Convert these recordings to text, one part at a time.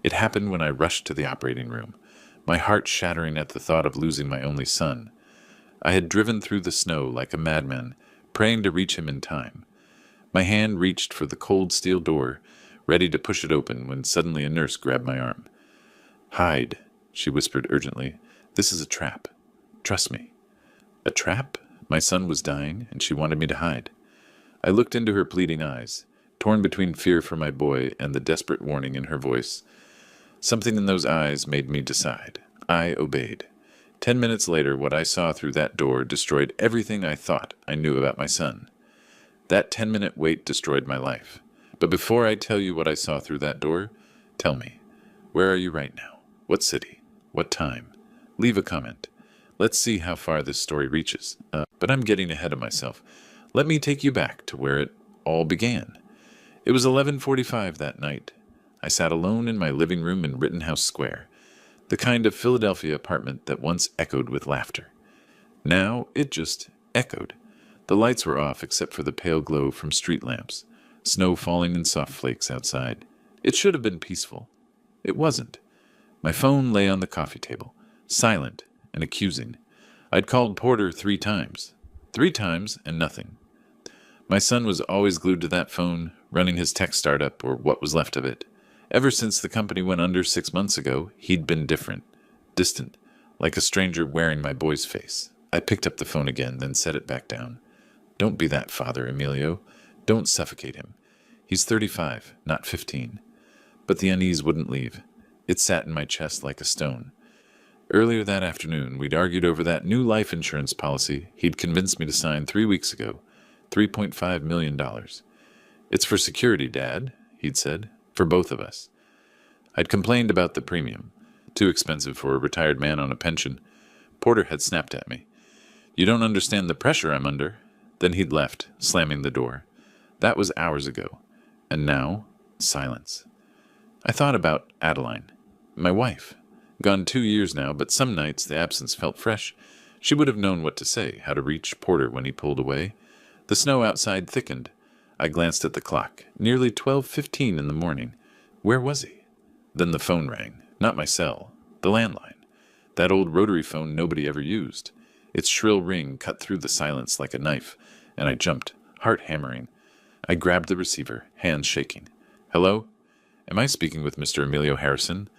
It happened when I rushed to the operating room, my heart shattering at the thought of losing my only son. I had driven through the snow like a madman, praying to reach him in time. My hand reached for the cold steel door, ready to push it open, when suddenly a nurse grabbed my arm. "Hide," she whispered urgently. "This is a trap. Trust me." A trap? My son was dying, and she wanted me to hide. I looked into her pleading eyes, torn between fear for my boy and the desperate warning in her voice. Something in those eyes made me decide. I obeyed. 10 minutes later, what I saw through that door destroyed everything I thought I knew about my son. That 10-minute wait destroyed my life. But before I tell you what I saw through that door, tell me, where are you right now? What city? What time? Leave a comment. Let's see how far this story reaches. But I'm getting ahead of myself. Let me take you back to where it all began. It was 11:45 that night. I sat alone in my living room in Rittenhouse Square, the kind of Philadelphia apartment that once echoed with laughter. Now it just echoed. The lights were off except for the pale glow from street lamps, snow falling in soft flakes outside. It should have been peaceful. It wasn't. My phone lay on the coffee table, silent and accusing. I'd called Porter 3 times. 3 times and nothing. My son was always glued to that phone, running his tech startup, or what was left of it. Ever since the company went under 6 months ago, he'd been different, distant, like a stranger wearing my boy's face. I picked up the phone again, then set it back down. Don't be that father, Emilio. Don't suffocate him. He's 35, not 15. But the unease wouldn't leave. It sat in my chest like a stone. Earlier that afternoon, we'd argued over that new life insurance policy he'd convinced me to sign 3 weeks ago. $3.5 million. "It's for security, Dad," he'd said. "For both of us." I'd complained about the premium. Too expensive for a retired man on a pension. Porter had snapped at me. "You don't understand the pressure I'm under." Then he'd left, slamming the door. That was hours ago. And now, silence. I thought about Adeline, my wife. Gone 2 years now, but some nights the absence felt fresh. She would have known what to say, how to reach Porter when he pulled away. The snow outside thickened. I glanced at the clock. Nearly 12:15 in the morning. Where was he? Then the phone rang. Not my cell. The landline. That old rotary phone nobody ever used. Its shrill ring cut through the silence like a knife, and I jumped, heart hammering. I grabbed the receiver, hands shaking. "Hello? Am I speaking with Mr. Emilio Harrison?"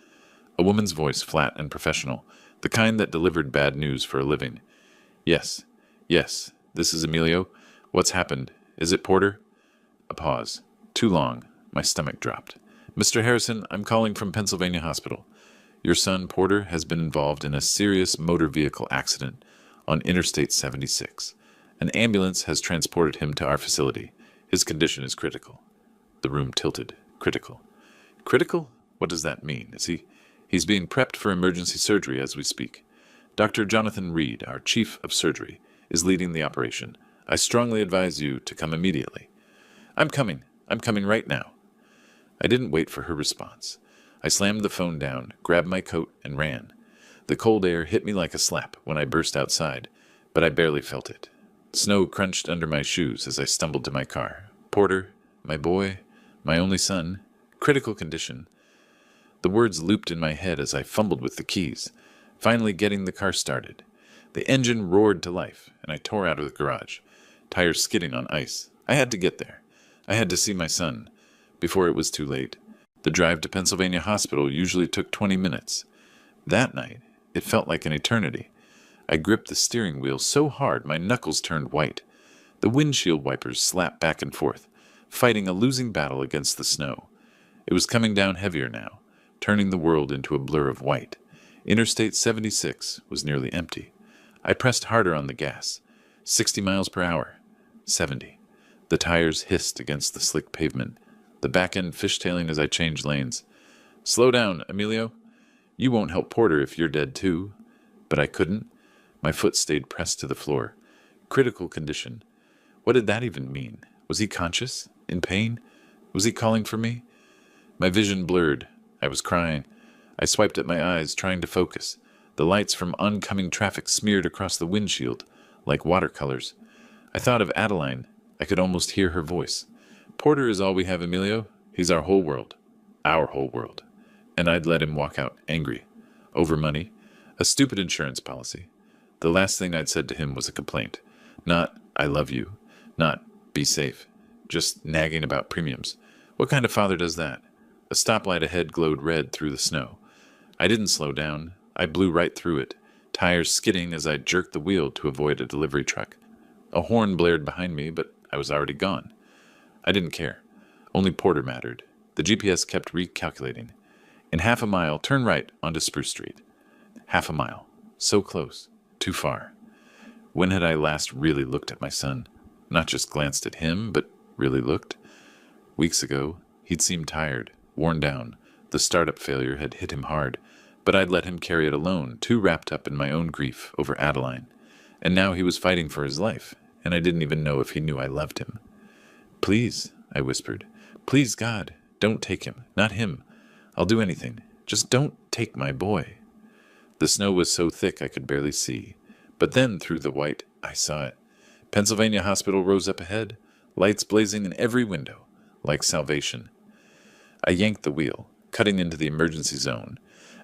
A woman's voice, flat and professional, the kind that delivered bad news for a living. Yes, this is Emilio. What's happened? Is it Porter?" A pause. Too long. My stomach dropped. "Mr. Harrison, I'm calling from Pennsylvania Hospital. Your son, Porter, has been involved in a serious motor vehicle accident on Interstate 76. An ambulance has transported him to our facility. His condition is critical." The room tilted. Critical. Critical? What does that mean? He's being prepped for emergency surgery as we speak. Dr. Jonathan Reed, our chief of surgery, is leading the operation. I strongly advise you to come immediately. I'm coming right now." I didn't wait for her response. I slammed the phone down, grabbed my coat, and ran. The cold air hit me like a slap when I burst outside, but I barely felt it. Snow crunched under my shoes as I stumbled to my car. Porter, my boy, my only son, critical condition. The words looped in my head as I fumbled with the keys, finally getting the car started. The engine roared to life, and I tore out of the garage, tires skidding on ice. I had to get there. I had to see my son, before it was too late. The drive to Pennsylvania Hospital usually took 20 minutes. That night, it felt like an eternity. I gripped the steering wheel so hard my knuckles turned white. The windshield wipers slapped back and forth, fighting a losing battle against the snow. It was coming down heavier now, turning the world into a blur of white. Interstate 76 was nearly empty. I pressed harder on the gas. 60 miles per hour. 70. The tires hissed against the slick pavement, the back end fishtailing as I changed lanes. "Slow down, Emilio. You won't help Porter if you're dead too." But I couldn't. My foot stayed pressed to the floor. Critical condition. What did that even mean? Was he conscious? In pain? Was he calling for me? My vision blurred. I was crying. I swiped at my eyes, trying to focus. The lights from oncoming traffic smeared across the windshield, like watercolors. I thought of Adeline. I could almost hear her voice. "Porter is all we have, Emilio. He's our whole world. Our whole world. and I'd let him walk out angry. Over money, a stupid insurance policy. The last thing I'd said to him was a complaint. Not, I love you. Not, be safe. Just nagging about premiums. What kind of father does that? A stoplight ahead glowed red through the snow. I didn't slow down. I blew right through it, tires skidding as I jerked the wheel to avoid a delivery truck. A horn blared behind me, but I was already gone. I didn't care. Only Porter mattered. The GPS kept recalculating. In half a mile, turn right onto Spruce Street. Half a mile. So close. Too far. When had I last really looked at my son? Not just glanced at him, but really looked? Weeks ago, he'd seemed tired, worn down. The startup failure had hit him hard, but I'd let him carry it alone, too wrapped up in my own grief over Adeline. And now he was fighting for his life, and I didn't even know if he knew I loved him. Please, I whispered. Please, God, don't take him. Not him. I'll do anything. Just don't take my boy. The snow was so thick I could barely see. But then, through the white, I saw it. Pennsylvania Hospital rose up ahead, lights blazing in every window, like salvation. I yanked the wheel, cutting into the emergency zone.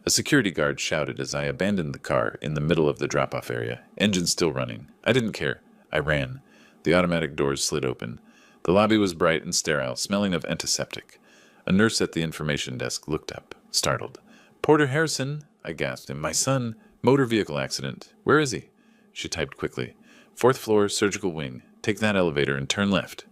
A security guard shouted as I abandoned the car in the middle of the drop-off area, engine still running. I didn't care. I ran. The automatic doors slid open. The lobby was bright and sterile, smelling of antiseptic. A nurse at the information desk looked up, startled. Porter Harrison, I gasped him. My son, motor vehicle accident. Where is he? She typed quickly. 4th floor, surgical wing. Take that elevator and turn left.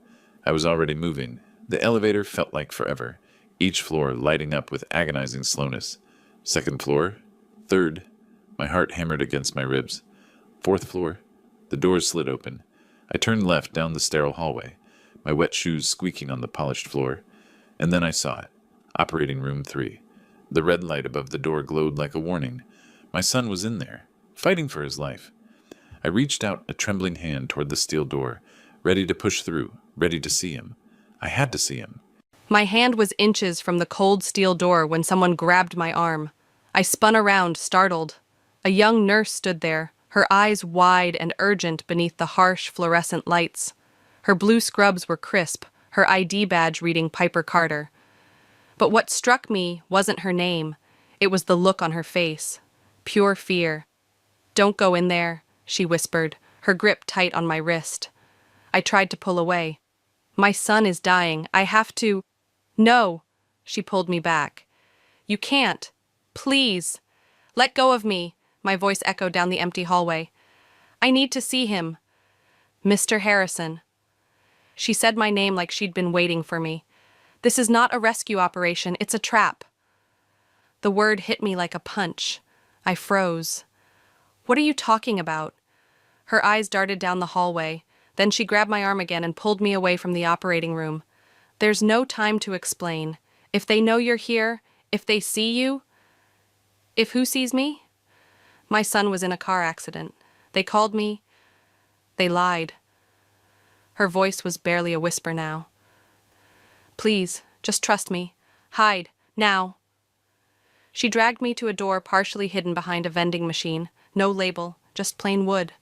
I was already moving. The elevator felt like forever, each floor lighting up with agonizing slowness. 2nd floor. 3rd. My heart hammered against my ribs. 4th floor. The doors slid open. I turned left down the sterile hallway, my wet shoes squeaking on the polished floor. And then I saw it. Operating room 3. The red light above the door glowed like a warning. My son was in there, fighting for his life. I reached out a trembling hand toward the steel door, ready to push through, ready to see him. I had to see him. My hand was inches from the cold steel door when someone grabbed my arm. I spun around, startled. A young nurse stood there, her eyes wide and urgent beneath the harsh fluorescent lights. Her blue scrubs were crisp, her ID badge reading Piper Carter. But what struck me wasn't her name. It was the look on her face. Pure fear. Don't go in there, she whispered, her grip tight on my wrist. I tried to pull away. My son is dying. I have to... No, she pulled me back. You can't. Please. Let go of me, my voice echoed down the empty hallway. I need to see him. Mr. Harrison. She said my name like she'd been waiting for me. This is not a rescue operation, it's a trap. The word hit me like a punch. I froze. What are you talking about? Her eyes darted down the hallway. Then she grabbed my arm again and pulled me away from the operating room. There's no time to explain. If they know you're here, if they see you... If who sees me? My son was in a car accident. They called me. They lied. Her voice was barely a whisper now. Please, just trust me. Hide, now. She dragged me to a door partially hidden behind a vending machine. No label, just plain wood.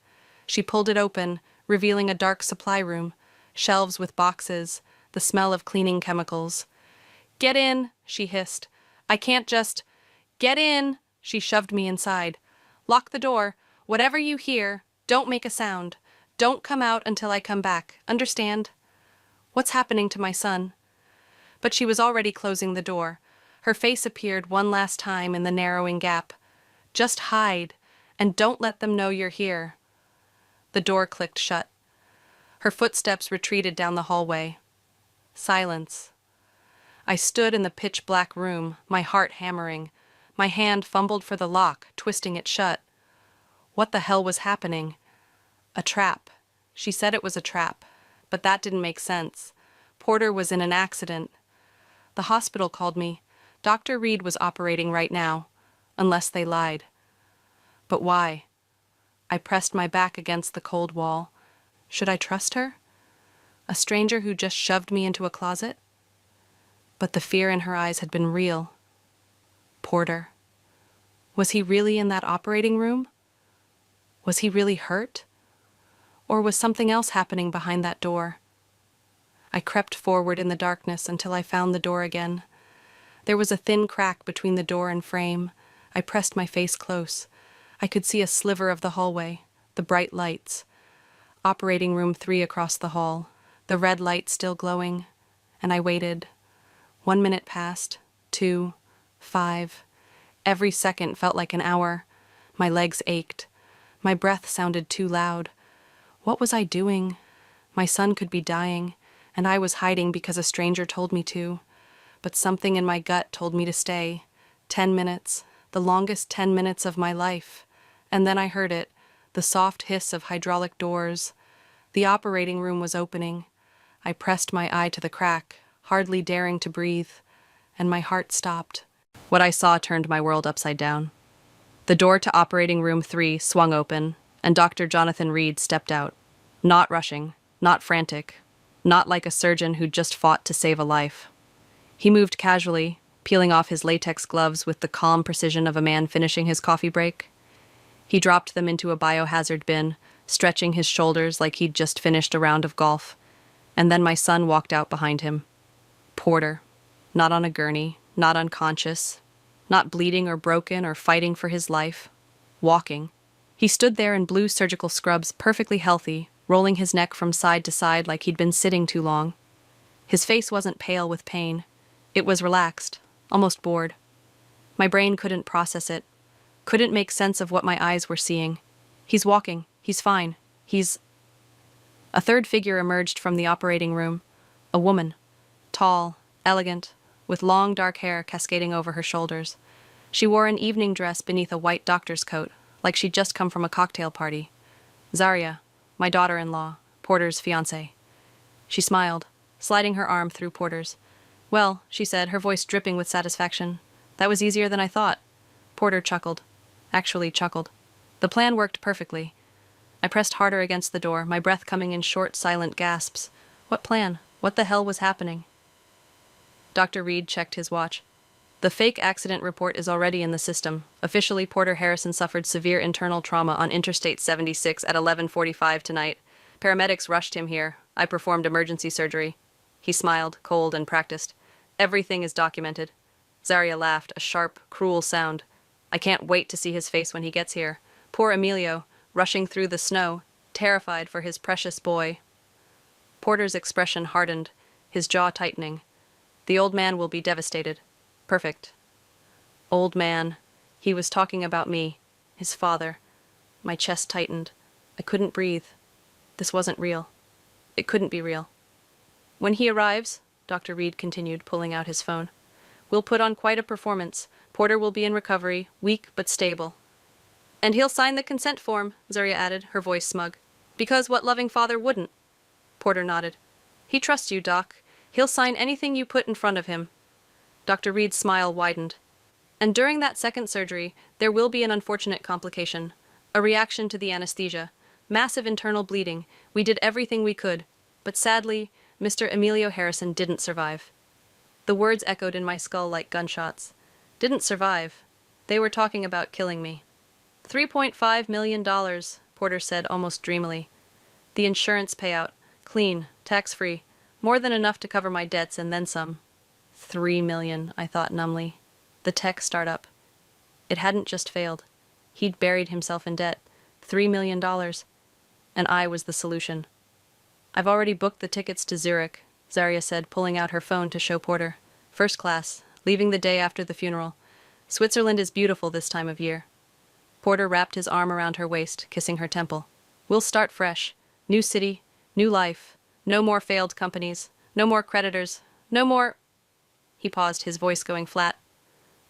She pulled it open, revealing a dark supply room, shelves with boxes, the smell of cleaning chemicals. Get in, she hissed. I can't just... Get in, she shoved me inside. Lock the door. Whatever you hear, don't make a sound. Don't come out until I come back. Understand? What's happening to my son? But she was already closing the door. Her face appeared one last time in the narrowing gap. Just hide, and don't let them know you're here. The door clicked shut. Her footsteps retreated down the hallway. Silence. I stood in the pitch-black room, my heart hammering. My hand fumbled for the lock, twisting it shut. What the hell was happening? A trap. She said it was a trap, but that didn't make sense. Porter was in an accident. The hospital called me. Dr. Reed was operating right now, unless they lied. But why? I pressed my back against the cold wall. Should I trust her? A stranger who just shoved me into a closet? But the fear in her eyes had been real. Porter. Was he really in that operating room? Was he really hurt? Or was something else happening behind that door? I crept forward in the darkness until I found the door again. There was a thin crack between the door and frame. I pressed my face close. I could see a sliver of the hallway, the bright lights. Operating room 3 across the hall, the red light still glowing, and I waited. 1 minute passed, 2, 5. Every second felt like an hour. My legs ached. My breath sounded too loud. What was I doing? My son could be dying, and I was hiding because a stranger told me to. But something in my gut told me to stay. 10 minutes, the longest 10 minutes of my life. And then I heard it, the soft hiss of hydraulic doors. The operating room was opening. I pressed my eye to the crack, hardly daring to breathe, and my heart stopped. What I saw turned my world upside down. The door to operating room 3 swung open, and Dr. Jonathan Reed stepped out. Not rushing, not frantic, not like a surgeon who'd just fought to save a life. He moved casually, peeling off his latex gloves with the calm precision of a man finishing his coffee break. He dropped them into a biohazard bin, stretching his shoulders like he'd just finished a round of golf. And then my son walked out behind him. Porter, not on a gurney, not unconscious, not bleeding or broken or fighting for his life. Walking. He stood there in blue surgical scrubs, perfectly healthy, rolling his neck from side to side like he'd been sitting too long. His face wasn't pale with pain. It was relaxed, almost bored. My brain couldn't process it, couldn't make sense of what my eyes were seeing. He's walking. He's fine. A third figure emerged from the operating room. A woman. Tall, elegant, with long dark hair cascading over her shoulders. She wore an evening dress beneath a white doctor's coat, like she'd just come from a cocktail party. Zarya, my daughter-in-law, Porter's fiancée. She smiled, sliding her arm through Porter's. "Well," she said, her voice dripping with satisfaction, "that was easier than I thought." Porter chuckled. Actually chuckled. The plan worked perfectly. I pressed harder against the door, my breath coming in short, silent gasps. What plan? What the hell was happening? Dr. Reed checked his watch. "The fake accident report is already in the system. Officially, Porter Harrison suffered severe internal trauma on Interstate 76 at 11:45 tonight. Paramedics rushed him here. I performed emergency surgery." He smiled, cold and practiced. "Everything is documented." Zarya laughed, a sharp, cruel sound. "I can't wait to see his face when he gets here. Poor Emilio, rushing through the snow, terrified for his precious boy." Porter's expression hardened, his jaw tightening. "The old man will be devastated." Perfect. Old man. He was talking about me, his father. My chest tightened. I couldn't breathe. This wasn't real. It couldn't be real. "When he arrives," Dr. Reed continued, pulling out his phone, "we'll put on quite a performance. Porter will be in recovery, weak but stable." "And he'll sign the consent form," Zarya added, her voice smug. "Because what loving father wouldn't?" Porter nodded. "He trusts you, Doc. He'll sign anything you put in front of him." Dr. Reed's smile widened. "And during that second surgery, there will be an unfortunate complication. A reaction to the anesthesia. Massive internal bleeding. We did everything we could. But sadly, Mr. Emilio Harrison didn't survive." The words echoed in my skull like gunshots. Didn't survive. They were talking about killing me. $3.5 million, Porter said almost dreamily. "The insurance payout. Clean, tax-free. More than enough to cover my debts and then some." 3 million, I thought numbly. The tech startup. It hadn't just failed. He'd buried himself in debt. $3 million. And I was the solution. "I've already booked the tickets to Zurich," Zarya said, pulling out her phone to show Porter. "First class, leaving the day after the funeral. Switzerland is beautiful this time of year." Porter wrapped his arm around her waist, kissing her temple. "We'll start fresh. New city, new life. No more failed companies. No more creditors. No more—" He paused, his voice going flat.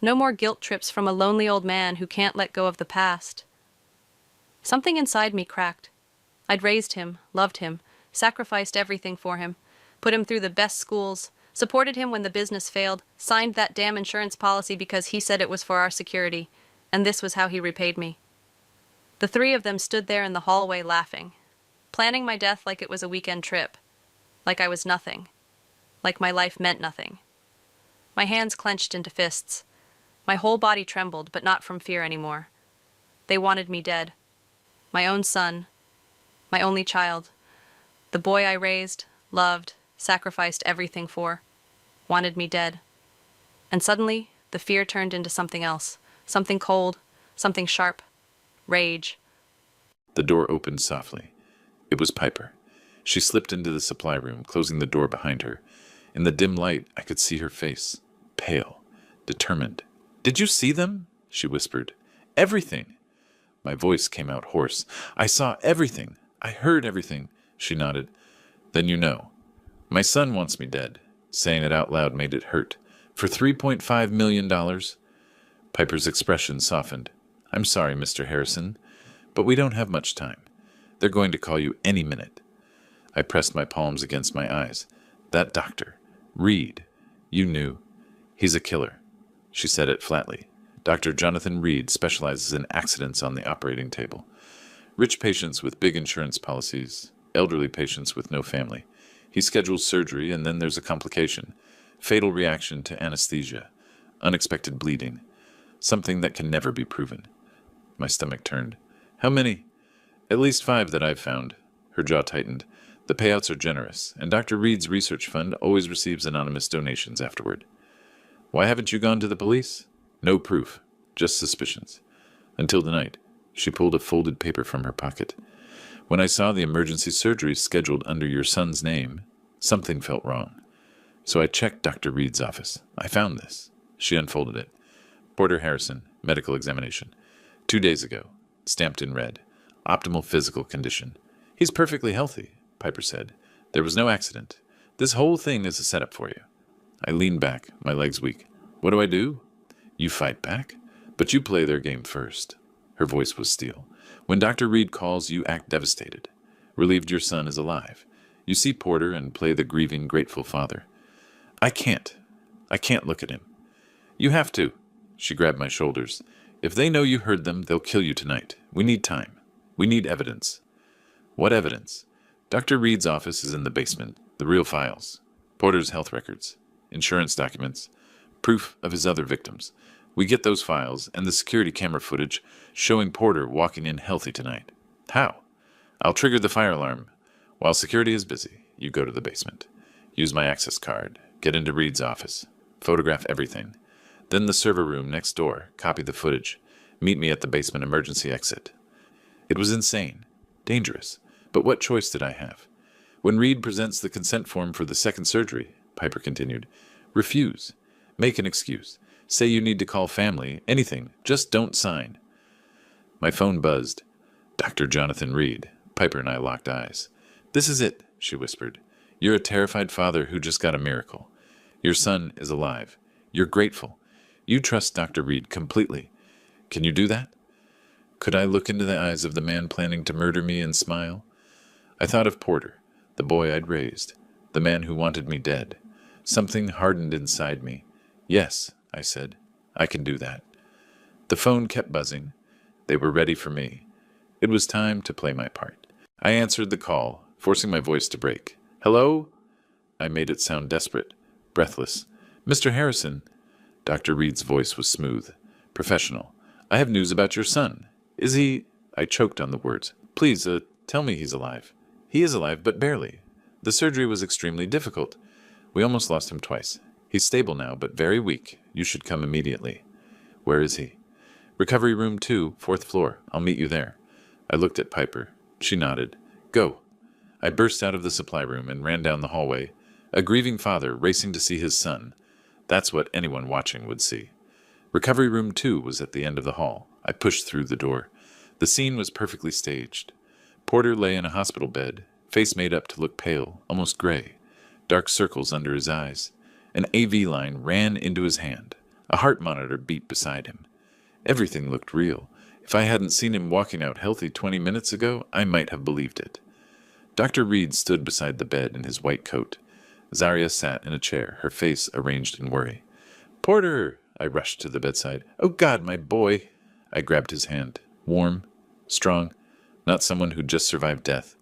"No more guilt trips from a lonely old man who can't let go of the past." Something inside me cracked. I'd raised him, loved him, sacrificed everything for him, put him through the best schools, supported him when the business failed, signed that damn insurance policy because he said it was for our security, and this was how he repaid me. The three of them stood there in the hallway laughing, planning my death like it was a weekend trip, like I was nothing, like my life meant nothing. My hands clenched into fists. My whole body trembled, but not from fear anymore. They wanted me dead. My own son, my only child, the boy I raised, loved, sacrificed everything for, wanted me dead. And suddenly, the fear turned into something else. Something cold, something sharp. Rage. The door opened softly. It was Piper. She slipped into the supply room, closing the door behind her. In the dim light, I could see her face. Pale. Determined. "Did you see them?" she whispered. "Everything." My voice came out hoarse. "I saw everything. I heard everything." She nodded. "Then you know. My son wants me dead." Saying it out loud made it hurt. "For $3.5 million?" Piper's expression softened. "I'm sorry, Mr. Harrison, but we don't have much time. They're going to call you any minute." I pressed my palms against my eyes. "That doctor, Reed, you knew. He's a killer." She said it flatly. Dr. Jonathan Reed specializes in accidents on the operating table. Rich patients with big insurance policies, elderly patients with no family. He schedules surgery, and then there's a complication. Fatal reaction to anesthesia. Unexpected bleeding. Something that can never be proven. My stomach turned. "How many?" "At least 5 that I've found." Her jaw tightened. "The payouts are generous, and Dr. Reed's research fund always receives anonymous donations afterward." "Why haven't you gone to the police?" "No proof. Just suspicions. Until tonight." She pulled a folded paper from her pocket. "When I saw the emergency surgery scheduled under your son's name, something felt wrong. So I checked Dr. Reed's office. I found this." She unfolded it. "Porter Harrison, medical examination. 2 days ago. Stamped in red. Optimal physical condition." "He's perfectly healthy," Piper said. "There was no accident. This whole thing is a setup for you." I leaned back, my legs weak. "What do I do?" "You fight back, but you play their game first." Her voice was steel. "When Dr. Reed calls, you act devastated. Relieved your son is alive. You see Porter and play the grieving, grateful father." I can't look at him." "You have to." She grabbed my shoulders. "If they know you heard them, they'll kill you tonight. We need time. We need evidence." "What evidence?" "Dr. Reed's office is in the basement. The real files. Porter's health records. Insurance documents. Proof of his other victims. We get those files and the security camera footage showing Porter walking in healthy tonight." "How?" "I'll trigger the fire alarm. While security is busy, you go to the basement. Use my access card. Get into Reed's office. Photograph everything. Then the server room next door. Copy the footage. Meet me at the basement emergency exit." It was insane. Dangerous. But what choice did I have? "When Reed presents the consent form for the second surgery," Piper continued, "refuse. Make an excuse. Say you need to call family. Anything. Just don't sign." My phone buzzed. Dr. Jonathan Reed. Piper and I locked eyes. "This is it," she whispered. "You're a terrified father who just got a miracle. Your son is alive. You're grateful. You trust Dr. Reed completely. Can you do that?" Could I look into the eyes of the man planning to murder me and smile? I thought of Porter, the boy I'd raised, the man who wanted me dead. Something hardened inside me. "Yes," I said, "I can do that." The phone kept buzzing. They were ready for me. It was time to play my part. I answered the call, forcing my voice to break. "Hello?" I made it sound desperate, breathless. "Mr. Harrison." Dr. Reed's voice was smooth, professional. "I have news about your son. Is he—" I choked on the words. "Please, tell me he's alive." "He is alive, but barely. The surgery was extremely difficult. We almost lost him twice. He's stable now, but very weak. You should come immediately." "Where is he?" "Recovery room 2, 4th floor. I'll meet you there." I looked at Piper. She nodded. "Go." I burst out of the supply room and ran down the hallway. A grieving father racing to see his son. That's what anyone watching would see. Recovery room 2 was at the end of the hall. I pushed through the door. The scene was perfectly staged. Porter lay in a hospital bed, face made up to look pale, almost gray. Dark circles under his eyes. An AV line ran into his hand. A heart monitor beat beside him. Everything looked real. If I hadn't seen him walking out healthy 20 minutes ago, I might have believed it. Dr. Reed stood beside the bed in his white coat. Zaria sat in a chair, her face arranged in worry. "Porter!" I rushed to the bedside. "Oh God, my boy!" I grabbed his hand. Warm, strong, not someone who'd just survived death.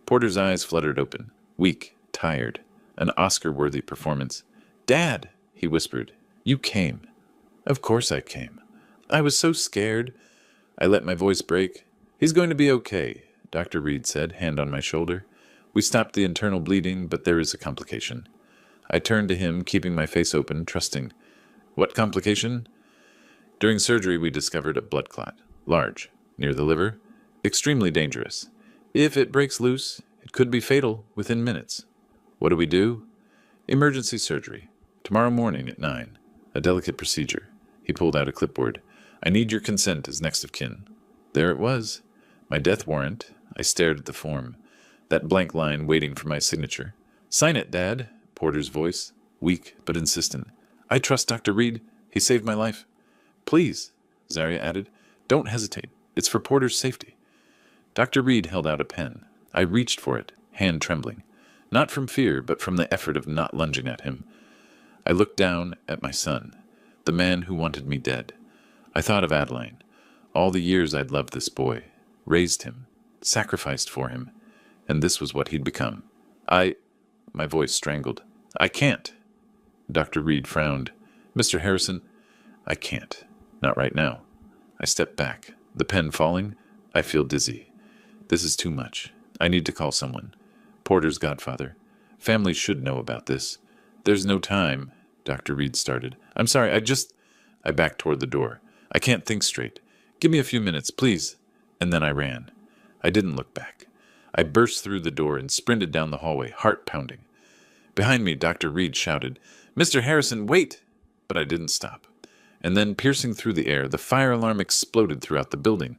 Porter's eyes fluttered open, weak, tired. An Oscar-worthy performance. "Dad!" he whispered. "You came." Of course I came. I was so scared. I let my voice break. "He's going to be okay," Dr. Reed said, hand on my shoulder. "We stopped the internal bleeding, but there is a complication." I turned to him, keeping my face open, trusting. What complication? During surgery, we discovered a blood clot. Large, near the liver, extremely dangerous. If it breaks loose, it could be fatal within minutes. What do we do? Emergency surgery. Tomorrow morning at 9. A delicate procedure. He pulled out a clipboard. I need your consent as next of kin. There it was. My death warrant. I stared at the form. That blank line waiting for my signature. Sign it, Dad. Porter's voice, weak but insistent. I trust Dr. Reed. He saved my life. Please, Zaria added. Don't hesitate. It's for Porter's safety. Dr. Reed held out a pen. I reached for it, hand trembling. Not from fear, but from the effort of not lunging at him. I looked down at my son, the man who wanted me dead. I thought of Adeline. All the years I'd loved this boy, raised him, sacrificed for him, and this was what he'd become. My voice strangled. I can't. Dr. Reed frowned. Mr. Harrison, I can't. Not right now. I stepped back, the pen falling. I feel dizzy. This is too much. I need to call someone. Porter's godfather. Family should know about this. There's no time, Dr. Reed started. I'm sorry, I backed toward the door. I can't think straight. Give me a few minutes, please. And then I ran. I didn't look back. I burst through the door and sprinted down the hallway, heart pounding. Behind me, Dr. Reed shouted, Mr. Harrison, wait! But I didn't stop. And then, piercing through the air, the fire alarm exploded throughout the building.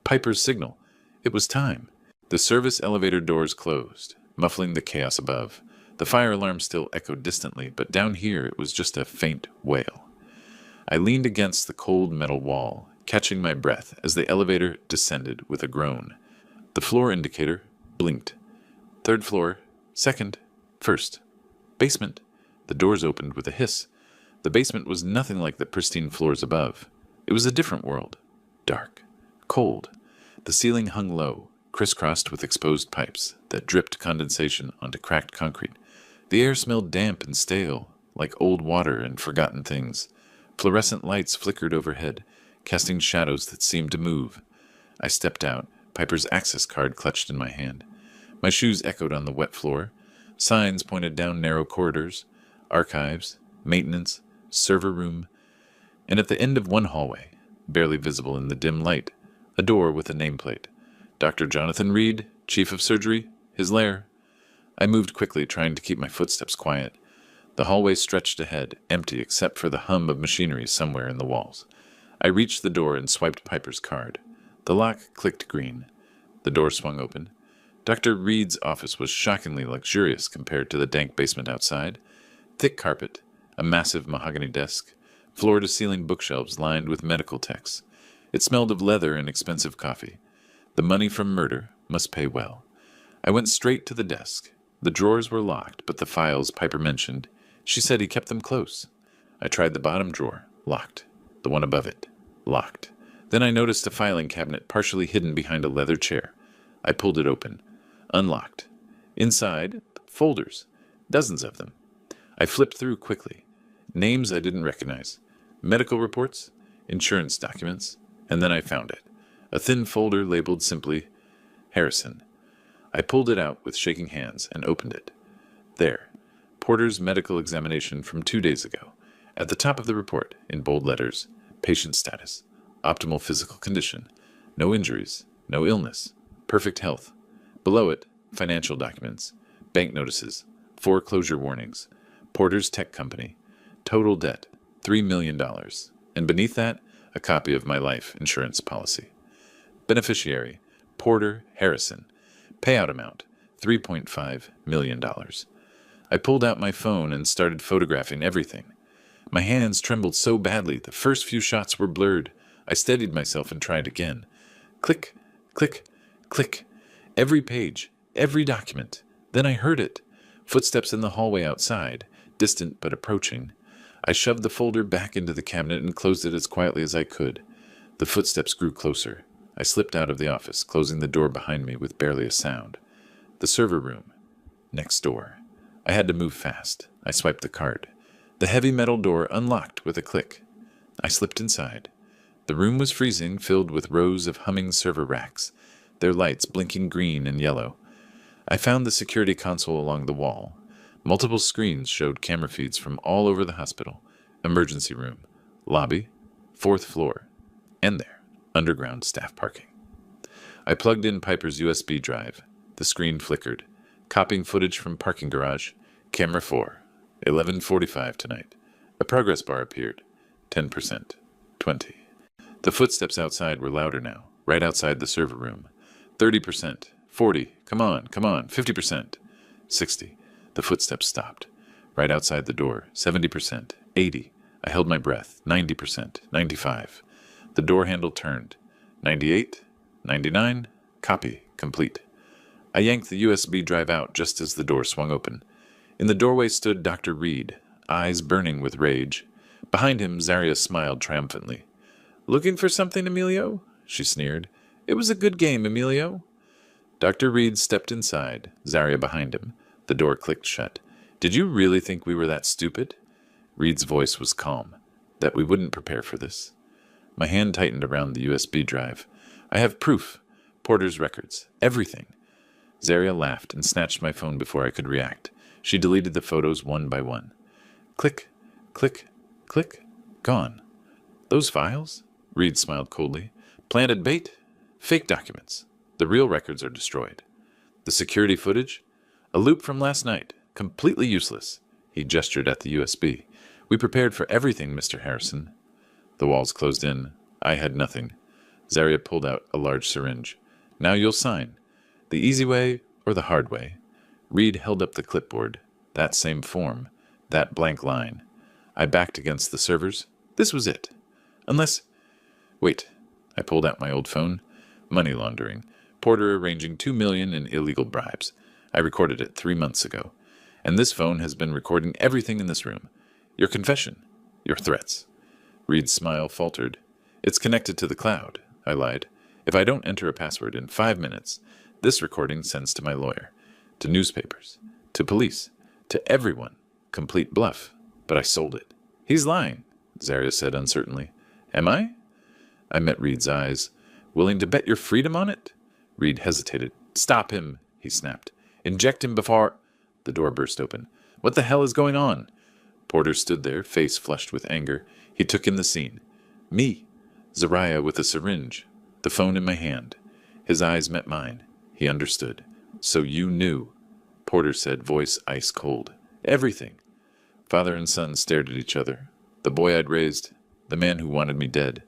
Piper's signal. It was time. The service elevator doors closed, muffling the chaos above. The fire alarm still echoed distantly, but down here it was just a faint wail. I leaned against the cold metal wall, catching my breath as the elevator descended with a groan. The floor indicator blinked. 3rd floor, 2nd, 1st. Basement. The doors opened with a hiss. The basement was nothing like the pristine floors above. It was a different world. Dark. Cold. The ceiling hung low, crisscrossed with exposed pipes that dripped condensation onto cracked concrete. The air smelled damp and stale, like old water and forgotten things. Fluorescent lights flickered overhead, casting shadows that seemed to move. I stepped out, Piper's access card clutched in my hand. My shoes echoed on the wet floor. Signs pointed down narrow corridors, archives, maintenance, server room, and at the end of one hallway, barely visible in the dim light, a door with a nameplate. Dr. Jonathan Reed, Chief of Surgery, his lair. I moved quickly, trying to keep my footsteps quiet. The hallway stretched ahead, empty except for the hum of machinery somewhere in the walls. I reached the door and swiped Piper's card. The lock clicked green. The door swung open. Dr. Reed's office was shockingly luxurious compared to the dank basement outside. Thick carpet, a massive mahogany desk, floor-to-ceiling bookshelves lined with medical texts. It smelled of leather and expensive coffee. The money from murder must pay well. I went straight to the desk. The drawers were locked, but the files Piper mentioned, she said he kept them close. I tried the bottom drawer, locked. The one above it, locked. Then I noticed a filing cabinet partially hidden behind a leather chair. I pulled it open. Unlocked. Inside, folders. Dozens of them. I flipped through quickly. Names I didn't recognize. Medical reports, insurance documents, and then I found it. A thin folder labeled simply, Harrison. I pulled it out with shaking hands and opened it. There. Porter's medical examination from 2 days ago. At the top of the report, in bold letters, patient status. Optimal physical condition. No injuries. No illness. Perfect health. Below it, financial documents, bank notices, foreclosure warnings, Porter's Tech Company, total debt, $3 million, and beneath that, a copy of my life insurance policy. Beneficiary, Porter Harrison. Payout amount, $3.5 million. I pulled out my phone and started photographing everything. My hands trembled so badly, the first few shots were blurred. I steadied myself and tried again. Click, click, click. Every page, every document. Then I heard it. Footsteps in the hallway outside, distant but approaching. I shoved the folder back into the cabinet and closed it as quietly as I could. The footsteps grew closer. I slipped out of the office, closing the door behind me with barely a sound. The server room. Next door. I had to move fast. I swiped the card. The heavy metal door unlocked with a click. I slipped inside. The room was freezing, filled with rows of humming server racks, their lights blinking green and yellow. I found the security console along the wall. Multiple screens showed camera feeds from all over the hospital. emergency room, lobby, fourth floor, and there, underground staff parking. I plugged in Piper's USB drive. The screen flickered. Copying footage from parking garage. Camera 4. 11:45 tonight. A progress bar appeared. 10%. 20. The footsteps outside were louder now, right outside the server room. 30%. 40. Come on. 50%. 60. The footsteps stopped. Right outside the door. 70%. 80. I held my breath. 90%. 95. The door handle turned. 98. 99. Copy. Complete. I yanked the USB drive out just as the door swung open. In the doorway stood Dr. Reed, eyes burning with rage. Behind him, Zaria smiled triumphantly. "Looking for something, Emilio?" she sneered. "It was a good game, Emilio." Dr. Reed stepped inside, Zaria behind him. The door clicked shut. "Did you really think we were that stupid?" Reed's voice was calm. "That we wouldn't prepare for this." My hand tightened around the USB drive. "I have proof. Porter's records. Everything." Zaria laughed and snatched my phone before I could react. She deleted the photos one by one. Click, click, click. Gone. "Those files?" Reed smiled coldly. "Planted bait? Fake documents. The real records are destroyed. The security footage? A loop from last night. Completely useless." He gestured at the USB. "We prepared for everything, Mr. Harrison." The walls closed in. I had nothing. Zaria pulled out a large syringe. "Now you'll sign. The easy way or the hard way." Reed held up the clipboard. That same form. That blank line. I backed against the servers. This was it. Unless... Wait. I pulled out my old phone. Money laundering. Porter arranging $2 million in illegal bribes. I recorded it 3 months ago. And this phone has been recording everything in this room. Your confession. Your threats. Reed's smile faltered. "It's connected to the cloud," I lied. "If I don't enter a password in 5 minutes, this recording sends to my lawyer, to newspapers, to police, to everyone. Complete bluff. But I sold it." "He's lying," Zaria said uncertainly. "Am I?" I met Reed's eyes. "Willing to bet your freedom on it?" Reed hesitated. "Stop him," he snapped. "Inject him before—" The door burst open. "What the hell is going on?" Porter stood there, face flushed with anger. He took in the scene. Me. Zaria with a syringe. The phone in my hand. His eyes met mine. He understood. "So you knew," Porter said, voice ice cold. "Everything." Father and son stared at each other. The boy I'd raised. The man who wanted me dead.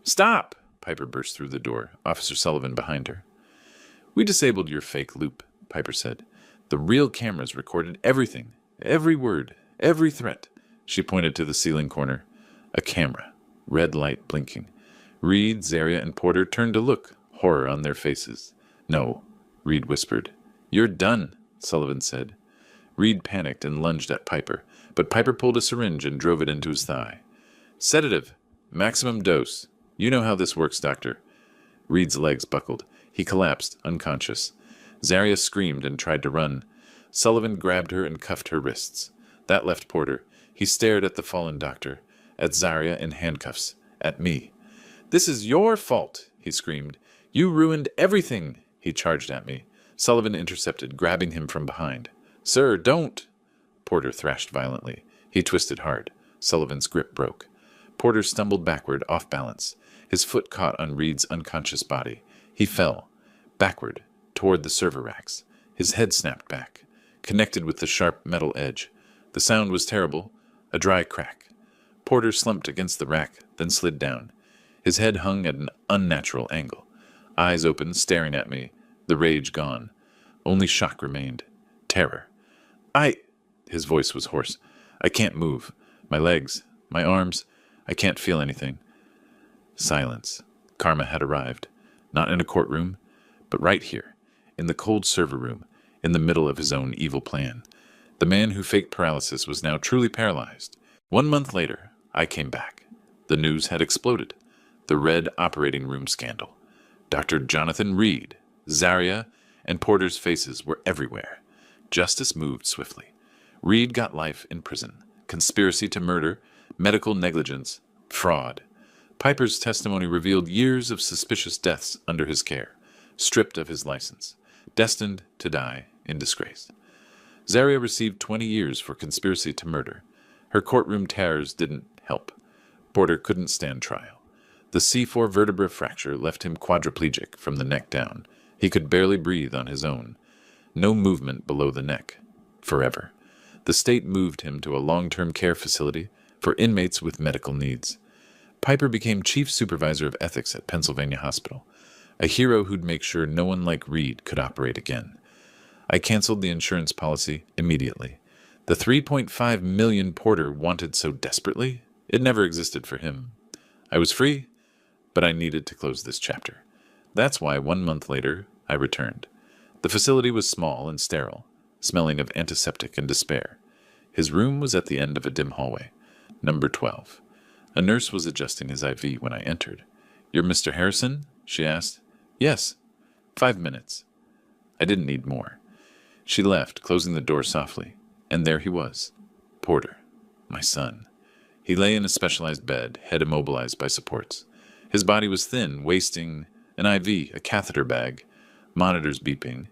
"Stop!" Piper burst through the door, Officer Sullivan behind her. "We disabled your fake loop," Piper said. "The real cameras recorded everything. Every word. Every threat." She pointed to the ceiling corner. A camera. Red light blinking. Reed, Zaria, and Porter turned to look, horror on their faces. "No," Reed whispered. "You're done," Sullivan said. Reed panicked and lunged at Piper, but Piper pulled a syringe and drove it into his thigh. "Sedative. Maximum dose. You know how this works, Doctor." Reed's legs buckled. He collapsed, unconscious. Zaria screamed and tried to run. Sullivan grabbed her and cuffed her wrists. That left Porter. He stared at the fallen doctor, at Zaria in handcuffs, at me. "This is your fault," he screamed. "You ruined everything." He charged at me. Sullivan intercepted, grabbing him from behind. "Sir, don't!" Porter thrashed violently. He twisted hard. Sullivan's grip broke. Porter stumbled backward, off balance. His foot caught on Reed's unconscious body. He fell, backward, toward the server racks. His head snapped back, connected with the sharp metal edge. The sound was terrible, a dry crack. Porter slumped against the rack, then slid down. His head hung at an unnatural angle. Eyes open, staring at me, the rage gone. Only shock remained. Terror. His voice was hoarse. "I can't move. My legs, my arms, I can't feel anything." Silence. Karma had arrived. Not in a courtroom, but right here, in the cold server room, in the middle of his own evil plan. The man who faked paralysis was now truly paralyzed. 1 month later, I came back. The news had exploded. The Red operating room scandal. Dr. Jonathan Reed, Zaria, and Porter's faces were everywhere. Justice moved swiftly. Reed got life in prison. Conspiracy to murder, medical negligence, fraud. Piper's testimony revealed years of suspicious deaths under his care, stripped of his license, destined to die in disgrace. Zaria received 20 years for conspiracy to murder. Her courtroom terrors didn't help. Porter couldn't stand trial. The C4 vertebra fracture left him quadriplegic from the neck down. He could barely breathe on his own. No movement below the neck. Forever. The state moved him to a long-term care facility for inmates with medical needs. Piper became chief supervisor of ethics at Pennsylvania Hospital, a hero who'd make sure no one like Reed could operate again. I canceled the insurance policy immediately. The $3.5 million Porter wanted so desperately, it never existed for him. I was free, but I needed to close this chapter. That's why 1 month later, I returned. The facility was small and sterile, smelling of antiseptic and despair. His room was at the end of a dim hallway, number 12. A nurse was adjusting his IV when I entered. "You're Mr. Harrison?" she asked. "Yes. 5 minutes." I didn't need more. She left, closing the door softly, and there he was, Porter, my son. He lay in a specialized bed, head immobilized by supports. His body was thin, wasting an IV, a catheter bag, monitors beeping.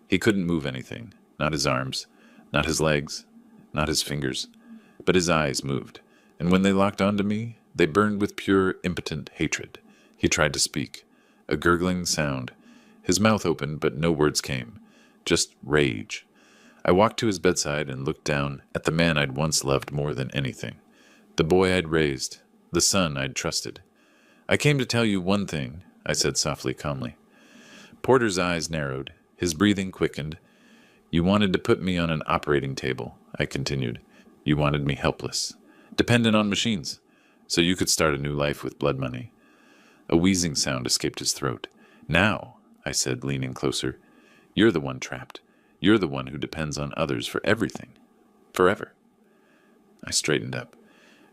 He couldn't move anything, not his arms, not his legs, not his fingers, but his eyes moved, and when they locked onto me, they burned with pure, impotent hatred. He tried to speak, a gurgling sound. His mouth opened, but no words came, just rage. I walked to his bedside and looked down at the man I'd once loved more than anything, the boy I'd raised, the son I'd trusted. "I came to tell you one thing," I said softly, calmly. Porter's eyes narrowed, his breathing quickened. "You wanted to put me on an operating table," I continued. "You wanted me helpless, dependent on machines, so you could start a new life with blood money." A wheezing sound escaped his throat. "Now," I said, leaning closer, "you're the one trapped. You're the one who depends on others for everything. Forever." I straightened up.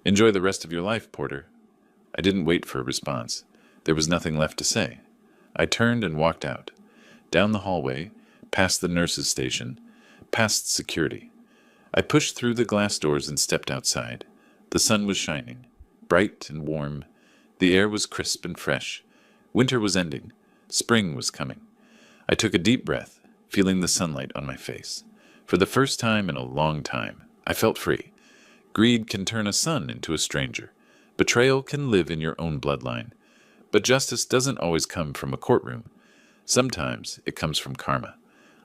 "Enjoy the rest of your life, Porter." I didn't wait for a response. There was nothing left to say. I turned and walked out, down the hallway, past the nurse's station, past security. I pushed through the glass doors and stepped outside. The sun was shining, bright and warm. The air was crisp and fresh. Winter was ending. Spring was coming. I took a deep breath, feeling the sunlight on my face. For the first time in a long time, I felt free. Greed can turn a son into a stranger. Betrayal can live in your own bloodline. But justice doesn't always come from a courtroom. Sometimes it comes from karma.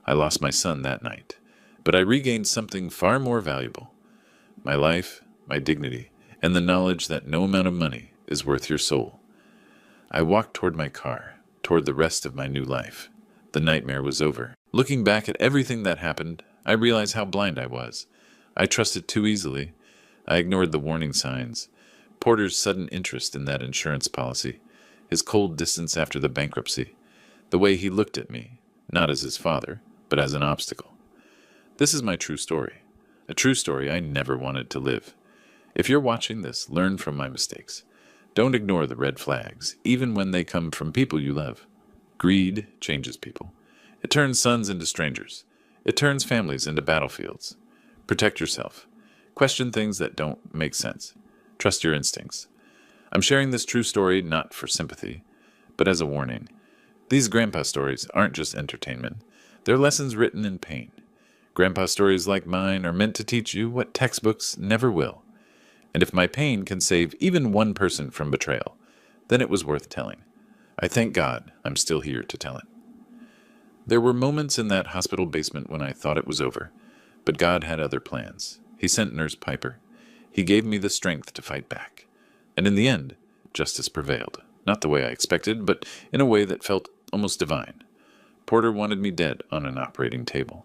I lost my son that night, but I regained something far more valuable. My life, my dignity, and the knowledge that no amount of money is worth your soul. I walked toward my car, toward the rest of my new life. The nightmare was over. Looking back at everything that happened, I realized how blind I was. I trusted too easily. I ignored the warning signs. Porter's sudden interest in that insurance policy, his cold distance after the bankruptcy, the way he looked at me, not as his father, but as an obstacle. This is my true story, a true story I never wanted to live. If you're watching this, learn from my mistakes. Don't ignore the red flags, even when they come from people you love. Greed changes people. It turns sons into strangers. It turns families into battlefields. Protect yourself. Question things that don't make sense. Trust your instincts. I'm sharing this true story not for sympathy, but as a warning. These grandpa stories aren't just entertainment. They're lessons written in pain. Grandpa stories like mine are meant to teach you what textbooks never will. And if my pain can save even one person from betrayal, then it was worth telling. I thank God I'm still here to tell it. There were moments in that hospital basement when I thought it was over, but God had other plans. He sent Nurse Piper. He gave me the strength to fight back. And in the end, justice prevailed. Not the way I expected, but in a way that felt almost divine. Porter wanted me dead on an operating table.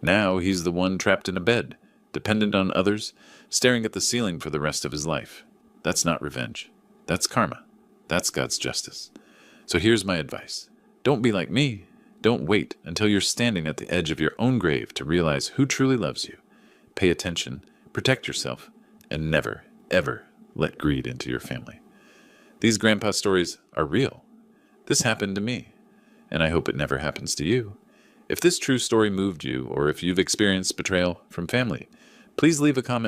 Now he's the one trapped in a bed, dependent on others, staring at the ceiling for the rest of his life. That's not revenge. That's karma. That's God's justice. So here's my advice. Don't be like me. Don't wait until you're standing at the edge of your own grave to realize who truly loves you. Pay attention, protect yourself, and never, ever let greed into your family. These grandpa stories are real. This happened to me, and I hope it never happens to you. If this true story moved you, or if you've experienced betrayal from family, please leave a comment